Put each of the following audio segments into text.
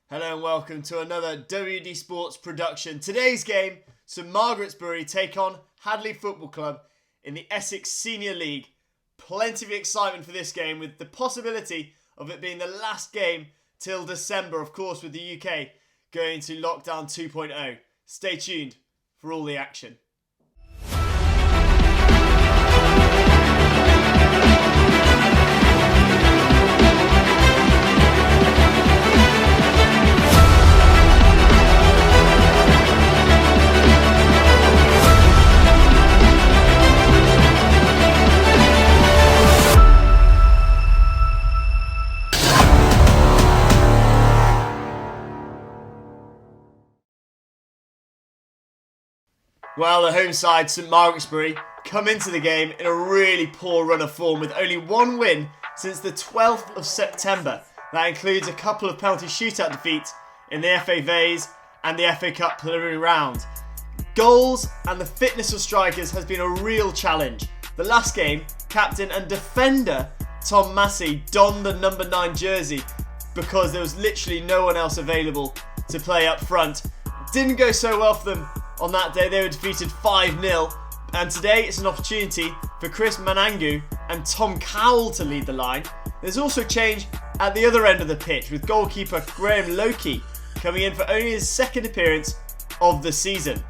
Hello and welcome to another WDSportz production. Today's game, St Margaretsbury take on Hadley Football Club in the Essex Senior League. Plenty of excitement for this game with the possibility of it being the last game till December, of course, with the UK going to lockdown 2.0. Stay tuned for all the action. Well, the home side, St Margaretsbury, come into the game in a really poor run of form with only one win since the 12th of September. That includes a couple of penalty shootout defeats in the FA Vase and the FA Cup preliminary round. Goals and the fitness of strikers has been a real challenge. The last game, captain and defender Tom Massey donned the number 9 jersey because there was literally no one else available to play up front. Didn't go so well for them. On that day, they were defeated 5-0, and today it's an opportunity for Chris Manangu and Tom Cowell to lead the line. There's also change at the other end of the pitch, with goalkeeper Graham Loki coming in for only his second appearance of the season.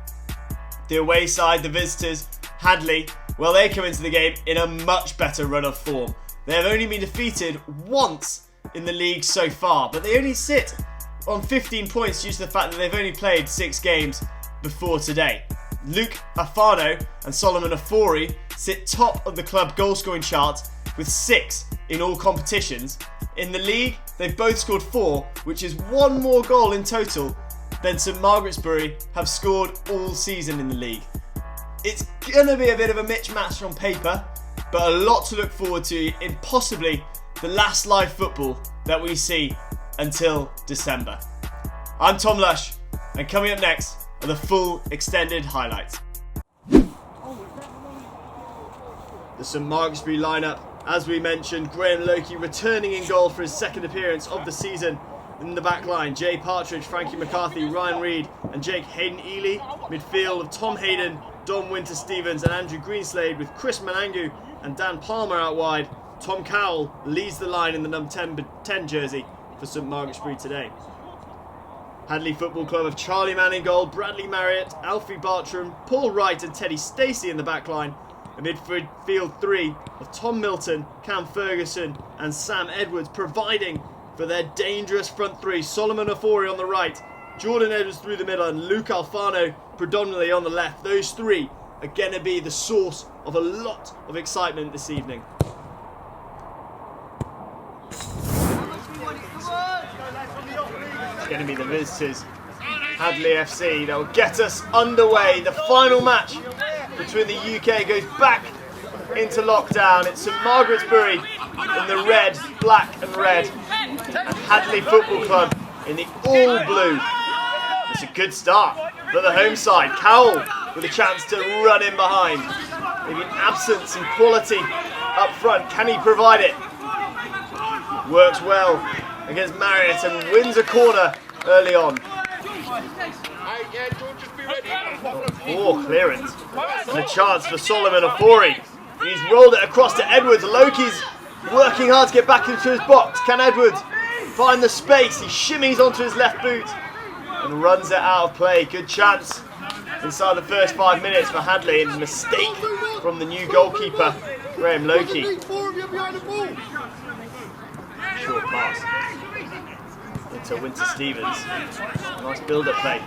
The away side, the visitors, Hadley, well, they come into the game in a much better run of form. They have only been defeated once in the league so far, but they only sit on 15 points due to the fact that they've only played 6 games before today. Luke Afano and Solomon Afori sit top of the club goal scoring chart with 6 in all competitions. In the league, they've both scored 4, which is 1 more goal in total than St Margaretsbury have scored all season in the league. It's going to be a bit of a mismatch on paper, but a lot to look forward to in possibly the last live football that we see until December. I'm Tom Lush, and coming up next are the full extended highlights. The St Margaretsbury lineup, as we mentioned, Graham Loki returning in goal for his second appearance of the season. In the back line, Jay Partridge, Frankie McCarthy, Ryan Reid and Jake Hayden-Ely. Midfield of Tom Hayden, Dom Winter-Stevens and Andrew Greenslade, with Chris Manangu and Dan Palmer out wide. Tom Cowell leads the line in the number 10 jersey for St Margaretsbury today. Hadley Football Club of Charlie Mann in goal, Bradley Marriott, Alfie Bartram, Paul Wright and Teddy Stacey in the back line. A midfield 3 of Tom Milton, Cam Ferguson and Sam Edwards providing for their dangerous front 3. Solomon Afori on the right, Jordan Edwards through the middle and Luke Alfano predominantly on the left. Those 3 are going to be the source of a lot of excitement this evening. It's going to be the visitors, Hadley FC, that will get us underway. The final match between the UK goes back into lockdown. It's St Margaretsbury in the red, black and red, and Hadley Football Club in the all blue. It's a good start for the home side. Cowell with a chance to run in behind. Maybe an absence in quality up front. Can he provide it? Works well against Marriott and wins a corner early on. Poor clearance. And a chance for Solomon Afori. He's rolled it across to Edwards. Loki's working hard to get back into his box. Can Edwards find the space? He shimmies onto his left boot and runs it out of play. Good chance inside the first 5 minutes for Hadley, and a mistake from the new goalkeeper, Graham Loki. Short pass into Winter-Stevens. Nice build-up play.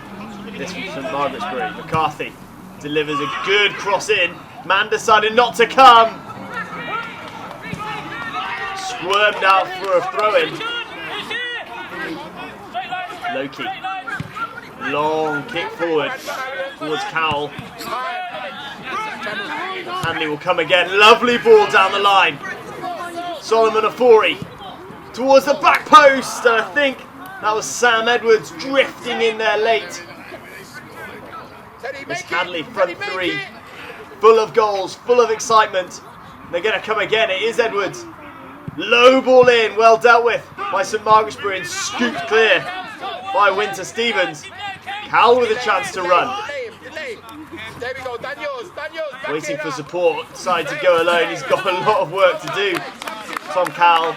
This from St Margaretsbury. McCarthy delivers a good cross in. Man decided not to come. Squirmed out for a throw-in. Loki. Long kick forward towards Cowell. Hadley will come again. Lovely ball down the line. Solomon Afori towards the back post, and I think that was Sam Edwards drifting in there late. This Hadley front 3, full of goals, full of excitement. They're going to come again. It is Edwards. Low ball in, well dealt with by St Margaretsbury and scooped clear by Winter Stevens. Cowell with a chance to run. Waiting for support, decided to go alone. He's got a lot of work to do. Tom Cowell.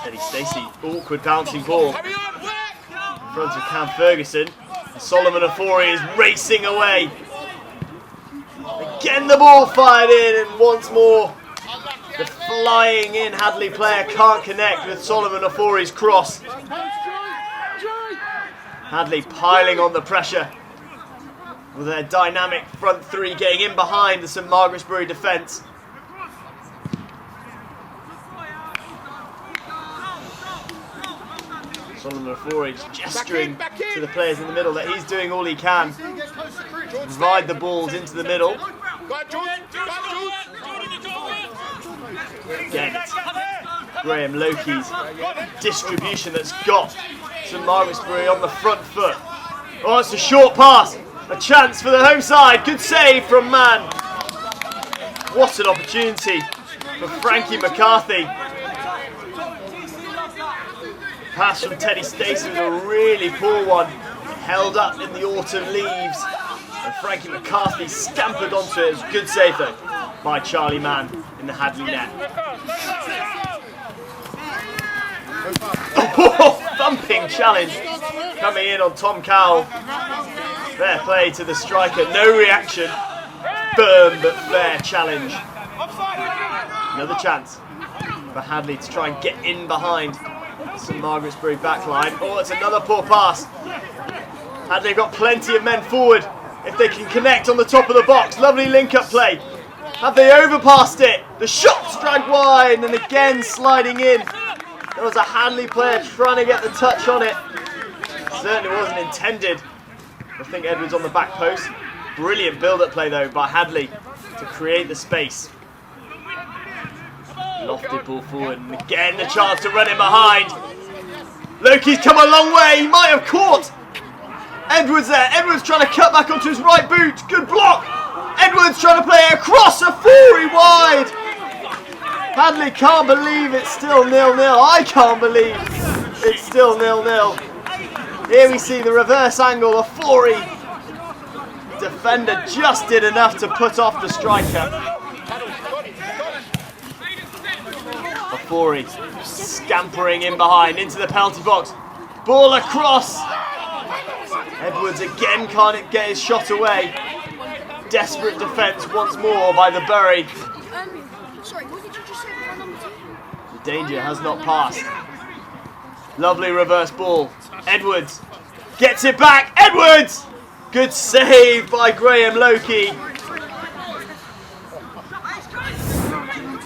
Teddy Stacey, awkward bouncing ball. In front of Cam Ferguson. Solomon Ofori is racing away. Again the ball fired in, and once more the flying in Hadley player can't connect with Solomon Ofori's cross. Hadley piling on the pressure with their dynamic front three getting in behind the St Margaretsbury defence. Solomon Ofori gesturing to the players in the middle that he's doing all he can to provide the balls into the middle. Again, it's Graham Loki's distribution that's got St Margaretsbury on the front foot. Oh, it's a short pass. A chance for the home side. Good save from Mann. What an opportunity for Frankie McCarthy. Pass from Teddy Stacey was a really poor one. Held up in the autumn leaves. And Frankie McCarthy scampered onto it. It was a good save though by Charlie Mann in the Hadley net. Oh, thumping challenge coming in on Tom Cowell. Fair play to the striker. No reaction. Firm but fair challenge. Another chance for Hadley to try and get in behind St Margaretsbury backline. Oh, it's another poor pass. Hadley have got plenty of men forward if they can connect on the top of the box. Lovely link-up play. Have they overpassed it? The shot's dragged wide and again sliding in. There was a Hadley player trying to get the touch on it. Certainly wasn't intended. I think Edwards on the back post. Brilliant build-up play though by Hadley to create the space. Lofted ball forward and again the chance to run in behind. Loki's come a long way. He might have caught Edwards there. Edwards trying to cut back onto his right boot. Good block. Edwards trying to play it across. Ofori wide. Hadley can't believe it's still 0-0. I can't believe it's still 0-0. Here we see the reverse angle. Ofori. Defender just did enough to put off the striker. Ofori scampering in behind into the penalty box. Ball across. Edwards again can't get his shot away. Desperate defence once more by the Bury. The danger has not passed. Lovely reverse ball. Edwards gets it back. Edwards! Good save by Graham Loki.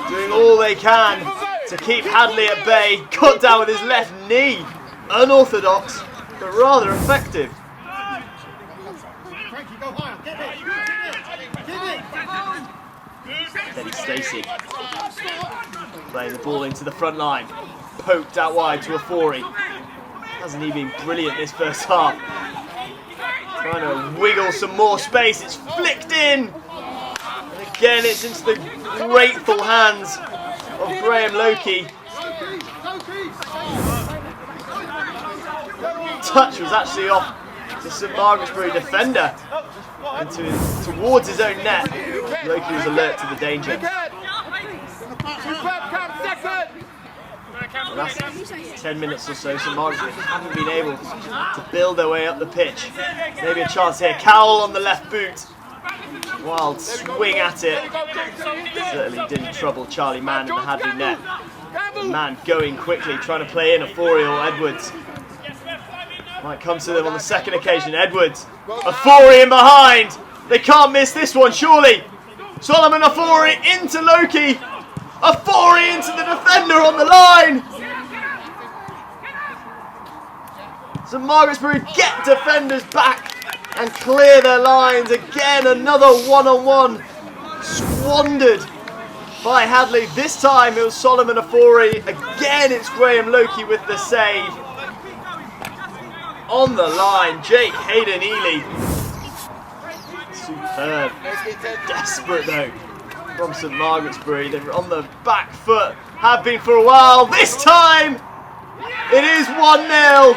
Doing all they can to keep Hadley at bay. Cut down with his left knee. Unorthodox, but rather effective. Teddy Stacey playing the ball into the front line. Poked out wide to Ofori. Hasn't he been brilliant this first half? Trying to wiggle some more space. It's flicked in. And again, it's into the grateful hands of Graham Loki. Touch was actually off the St Margaretsbury defender towards his own net. Loki was alert to the danger. The last 10 minutes or so, St Margaretsbury haven't been able to build their way up the pitch. Maybe a chance here. Cowell on the left boot. Wild swing at it. Certainly didn't trouble Charlie Mann in the Hadley net. Mann going quickly, trying to play in Ofori or Edwards. Might come to them on the second occasion. Edwards. Ofori in behind. They can't miss this one, surely. Solomon Ofori into Loki. Ofori into the defender on the line. St Margaretsbury get defenders back and clear their lines. Again, another one-on-one squandered by Hadley. This time it was Solomon Ofori. Again, it's Graham Loki with the save. On the line, Jake Hayden-Ely. Superb. Desperate though from St Margaretsbury. They're on the back foot Have been for a while. This time, it is 1-0.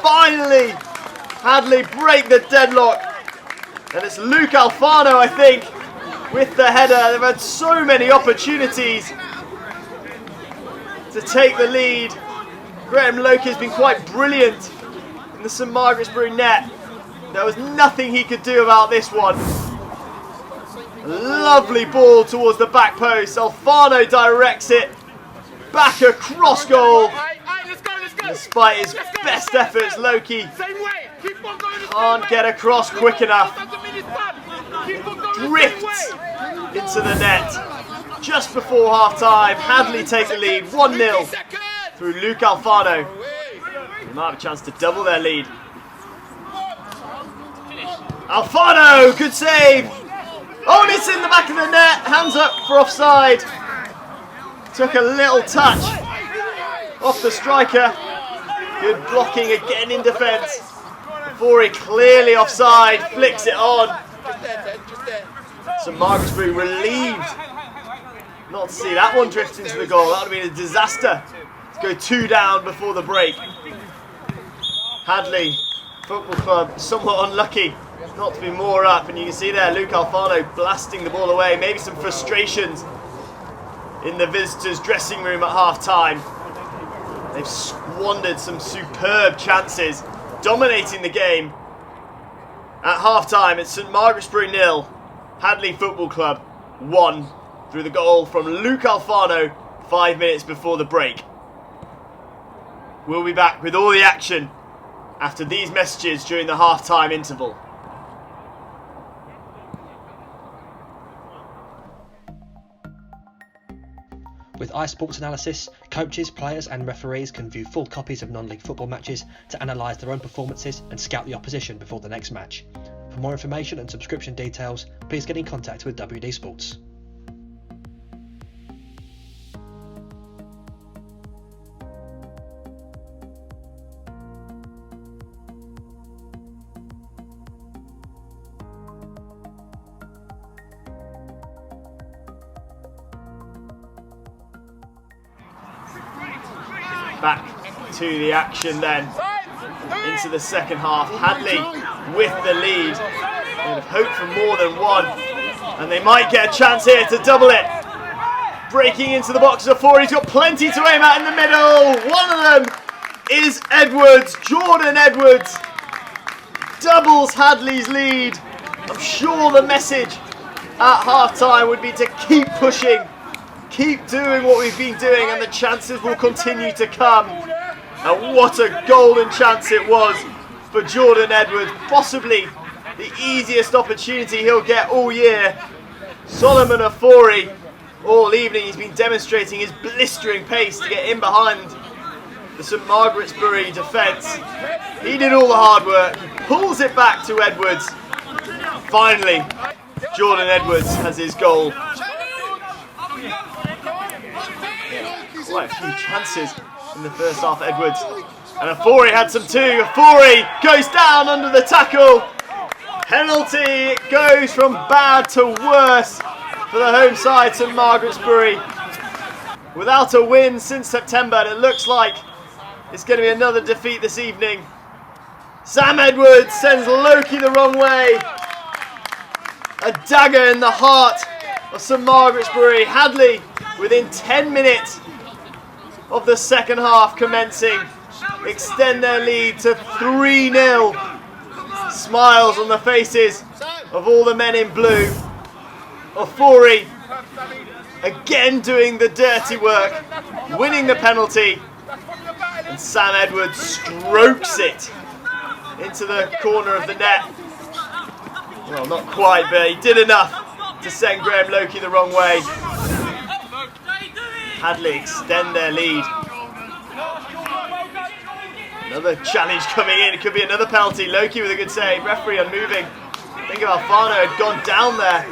Finally, Hadley break the deadlock. And it's Luke Alfano, I think, with the header. They've had so many opportunities to take the lead. Graham Loki has been quite brilliant in the St Margaretsbury net. There was nothing he could do about this one. A lovely ball towards the back post. Alfano directs it back across goal. Despite his best efforts, Loki can't get across quick enough. Drifts into the net just before half time. Hadley take the lead 1-0 through Luke Alfano. They might have a chance to double their lead. Alfano, good save. Oh, and it's in the back of the net. Hands up for offside. Took a little touch off the striker. Good blocking again in defence. Before he clearly offside, flicks it on. St Margaretsbury relieved not to see that one drift into the goal. That would have been a disaster to go 2 down before the break. Hadley Football Club somewhat unlucky not to be more up, and you can see there Luke Alfano blasting the ball away. Maybe some frustrations in the visitors' dressing room at half time. They've squandered some superb chances, dominating the game. At half time, it's St Margaretsbury 0, Hadley Football Club 1 through the goal from Luke Alfano 5 minutes before the break. We'll be back with all the action after these messages during the half time interval. With iSports Analysis, coaches, players and referees can view full copies of non-league football matches to analyse their own performances and scout the opposition before the next match. For more information and subscription details, please get in contact with WDSportz. Back to the action then, into the second half. Hadley with the lead. They'd have hoped for more than one, and they might get a chance here to double it. Breaking into the box of 4, he's got plenty to aim at in the middle. One of them is Edwards, Jordan Edwards. Doubles Hadley's lead. I'm sure the message at half time would be to keep pushing. Keep doing what we've been doing and the chances will continue to come. And what a golden chance it was for Jordan Edwards. Possibly the easiest opportunity he'll get all year. Solomon Ofori, all evening he's been demonstrating his blistering pace to get in behind the St Margaretsbury defence. He did all the hard work. He pulls it back to Edwards. Finally, Jordan Edwards has his goal. Quite a few chances in the first half, Edwards. And Ofori had some too. Ofori goes down under the tackle. Penalty. It goes from bad to worse for the home side, St Margaretsbury. Without a win since September, and it looks like it's going to be another defeat this evening. Sam Edwards sends Loki the wrong way. A dagger in the heart of St Margaretsbury. Hadley, within 10 minutes of the second half commencing, extend their lead to 3-0. Smiles on the faces of all the men in blue. Ofori again doing the dirty work, winning the penalty, and Sam Edwards strokes it into the corner of the net. Well, not quite, but he did enough to send Graham Loki the wrong way. Hadley extend their lead. Another challenge coming in. It could be another penalty. Loki with a good save. Referee unmoving. I think if Alfano had gone down there,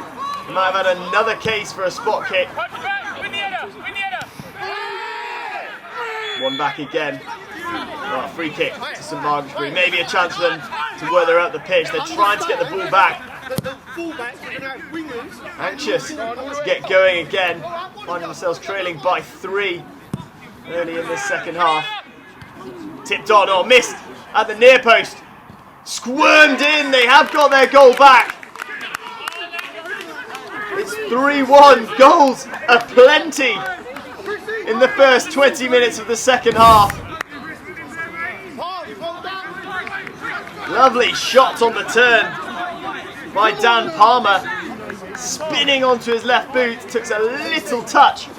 he might have had another case for a spot kick. One back again. Well, free kick to St Margaretsbury. Maybe a chance for them to work their up the pitch. They're trying to get the ball back. Anxious to get going again finding themselves trailing by 3 early in the second half. Tipped on, or missed at the near post. Squirmed in, they have got their goal back. It's 3-1, goals aplenty in the first 20 minutes of the second half. Lovely shot on the turn by Dan Palmer. Spinning onto his left boot, took a little touch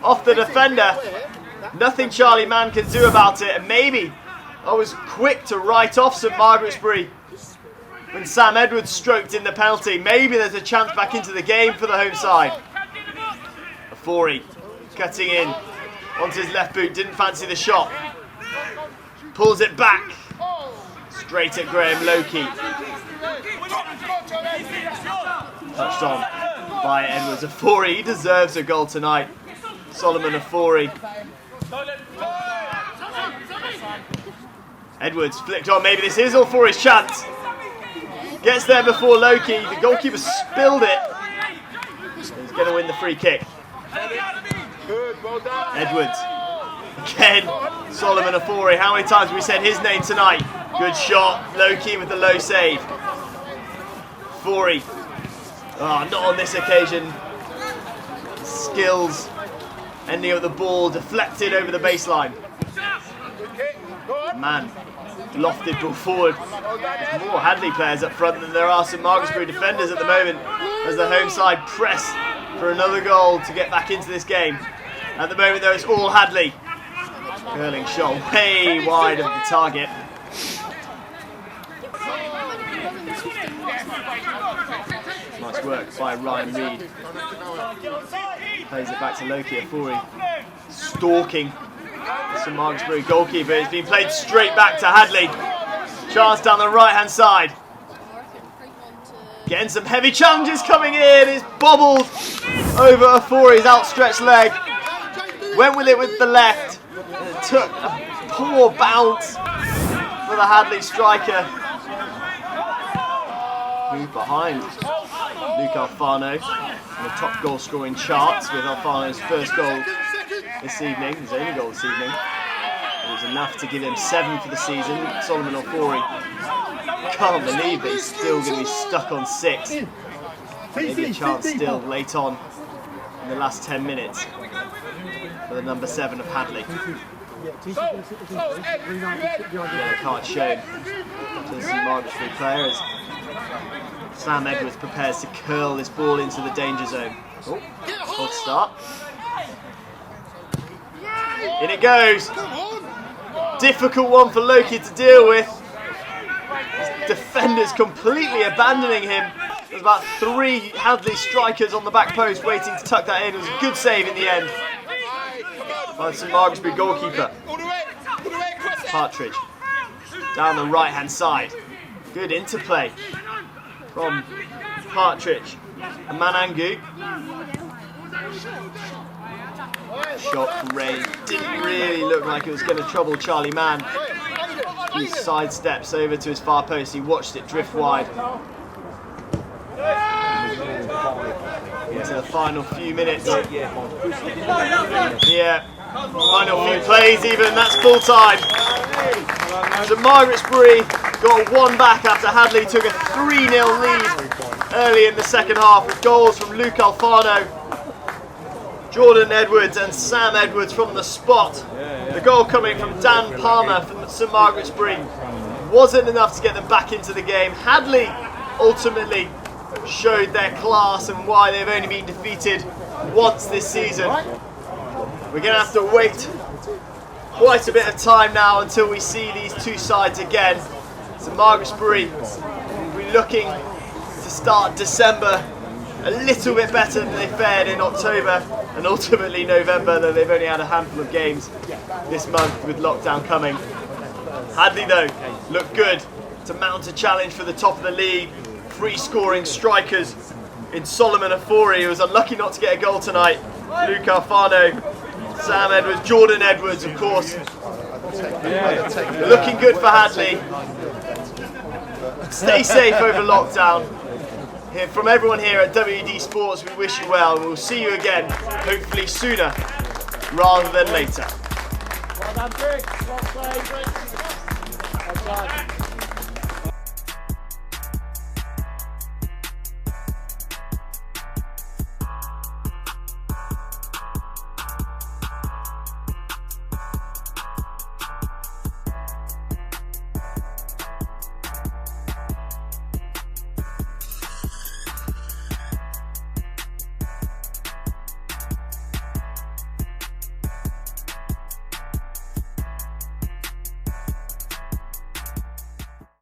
off the defender. Nothing Charlie Mann can do about it, and maybe I was quick to write off St Margaretsbury when Sam Edwards stroked in the penalty. Maybe there's a chance back into the game for the home side. Afori cutting in onto his left boot, didn't fancy the shot. Pulls it back, straight at Graham Loki. Touched on by Edwards. Afori, he deserves a goal tonight. Solomon Afori. Edwards flicked on, maybe this is Afori's chance. Gets there before Loki, the goalkeeper spilled it. He's going to win the free kick. Edwards. Again, Solomon Afori. How many times have we said his name tonight? Good shot, Loki with the low save. Afori. Oh, not on this occasion. Skills. Ending up the ball deflected over the baseline. Man, lofted ball forward. There's more Hadley players up front than there are St Margaretsbury defenders at the moment, as the home side press for another goal to get back into this game. At the moment though, it's all Hadley. Curling shot way wide of the target. Nice work by Ryan Reid. Plays it back to Loki. Afori stalking the St Margaretsbury goalkeeper. It's been played straight back to Hadley. Chance down the right hand side. Getting some heavy challenges coming in. It's bobbled over Afori's outstretched leg. Went with it with the left. And it took a poor bounce for the Hadley striker. Move behind Luke Alfano in the top goal scoring charts, with Alfano's first goal this evening, his only goal this evening. It was enough to give him 7 for the season. Solomon Afori, can't believe that he's still going to be stuck on 6. Maybe a chance still late on in the last 10 minutes for the number 7 of Hadley. Yellow card shown to the St Margaretsbury players. Sam Edwards prepares to curl this ball into the danger zone. Oh, false start. In it goes. Difficult one for Loki to deal with. His defenders completely abandoning him. There's about 3 Hadley strikers on the back post waiting to tuck that in. It was a good save in the end by the St Margaretsbury goalkeeper. Partridge down the right hand side. Good interplay from Partridge and Manangu. Shot from Ray. Didn't really look like it was going to trouble Charlie Mann. He sidesteps over to his far post. He watched it drift wide. Into the final few minutes. Yeah, final few plays even. That's full time. So Margaretsbury got 1 back after Hadley took a 3-0 lead early in the second half, with goals from Luke Alfano, Jordan Edwards and Sam Edwards from the spot. The goal coming from Dan Palmer from St Margaretsbury wasn't enough to get them back into the game. Hadley ultimately showed their class and why they've only been defeated once this season. We're going to have to wait quite a bit of time now until we see these two sides again. St Margaretsbury will be looking to start December a little bit better than they fared in October and ultimately November, though they've only had a handful of games this month with lockdown coming. Hadley though looked good to mount a challenge for the top of the league. 3 scoring strikers in Solomon Afori, who was unlucky not to get a goal tonight. Luke Alfano, Sam Edwards, Jordan Edwards of course. Looking good for Hadley. Stay safe over lockdown. From everyone here at WDSportz, we wish you well, and we'll see you again, hopefully sooner rather than later. Well done, Greg. Well played. Well done.